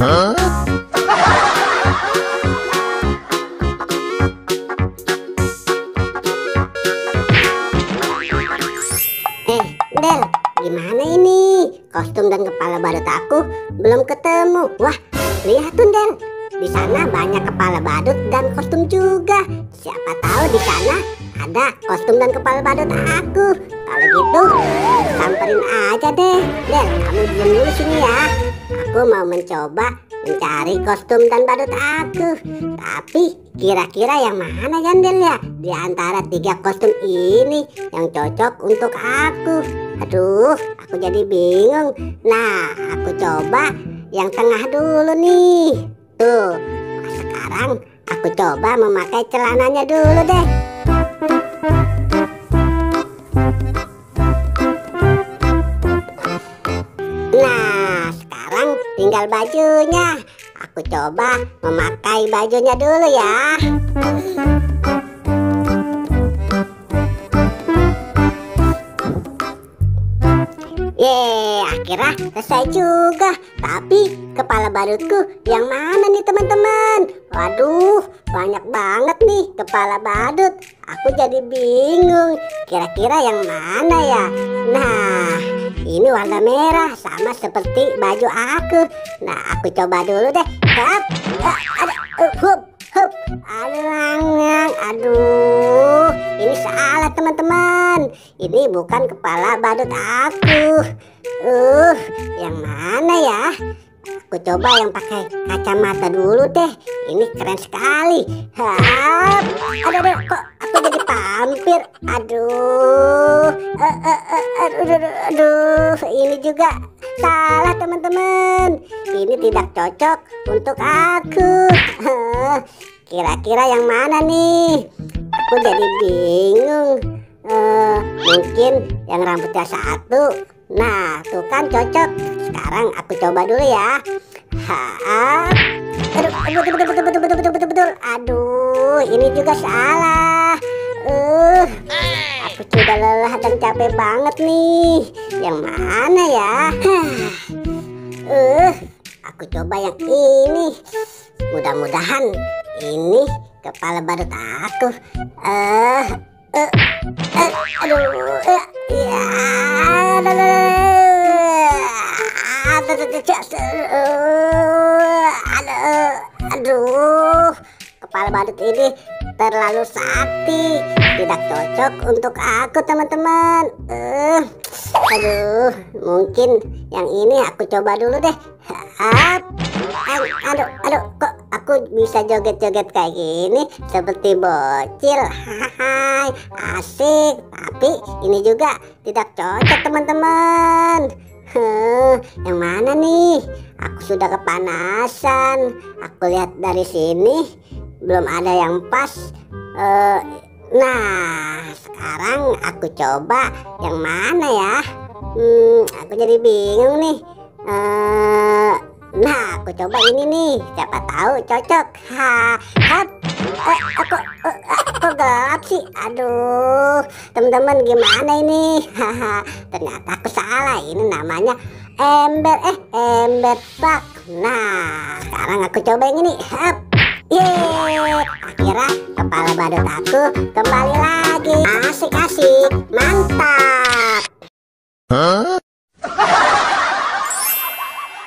Del, gimana ini? Kostum dan kepala badut aku belum ketemu. Wah, lihat tuh Del, di sana banyak kepala badut dan kostum juga. Siapa tahu di sana ada kostum dan kepala badut aku. Kalau gitu, samperin aja deh. Del, kamu diam dulu sini ya. Aku mau mencoba mencari kostum dan badut aku. Tapi kira-kira yang mana ya Del ya? Di antara 3 kostum ini yang cocok untuk aku. Aduh, aku jadi bingung. Nah, aku coba yang tengah dulu nih. Tuh, sekarang aku coba memakai celananya dulu deh. Nah, sekarang tinggal bajunya. Aku coba memakai bajunya dulu ya. Akhirnya selesai juga. Tapi kepala badutku yang mana nih teman-teman? Waduh, banyak banget nih kepala badut. Aku jadi bingung. Kira-kira yang mana ya? Nah, ini warna merah sama seperti baju aku. Nah, aku coba dulu deh. Aduh, ini salah teman-teman. Ini bukan kepala badut aku. Yang mana ya? Aku coba yang pakai kacamata dulu deh. Ini keren sekali. Aduh, kok aku jadi vampir? Aduh, ini juga salah teman-teman. Ini tidak cocok untuk aku. Kira-kira yang mana nih? Aku jadi bingung. Mungkin yang rambutnya 1. Nah, tuh kan cocok. Sekarang aku coba dulu ya. Betul. Aduh, ini juga salah. Aku sudah lelah dan capek banget nih. Yang mana ya? Aku coba yang ini. Mudah-mudahan ini kepala badut aku. Aduh, kepala badut ini terlalu sakti, tidak cocok untuk aku teman-teman. Aduh, mungkin yang ini aku coba dulu deh. Aduh, kok aku bisa joget-joget kayak gini seperti bocil. Hai, asik. Tapi ini juga tidak cocok teman-teman. Yang mana nih? Aku sudah kepanasan. Aku lihat dari sini belum ada yang pas. Nah, sekarang aku coba yang mana ya? Aku jadi bingung nih. Nah, aku coba ini nih. Siapa tahu cocok. Kok gelap sih? Aduh, teman-teman gimana ini? Ternyata aku salah. Ini namanya ember bak. Nah, sekarang aku coba yang ini. Akhirnya kepala badut aku kembali lagi. Asik-asik, mantap.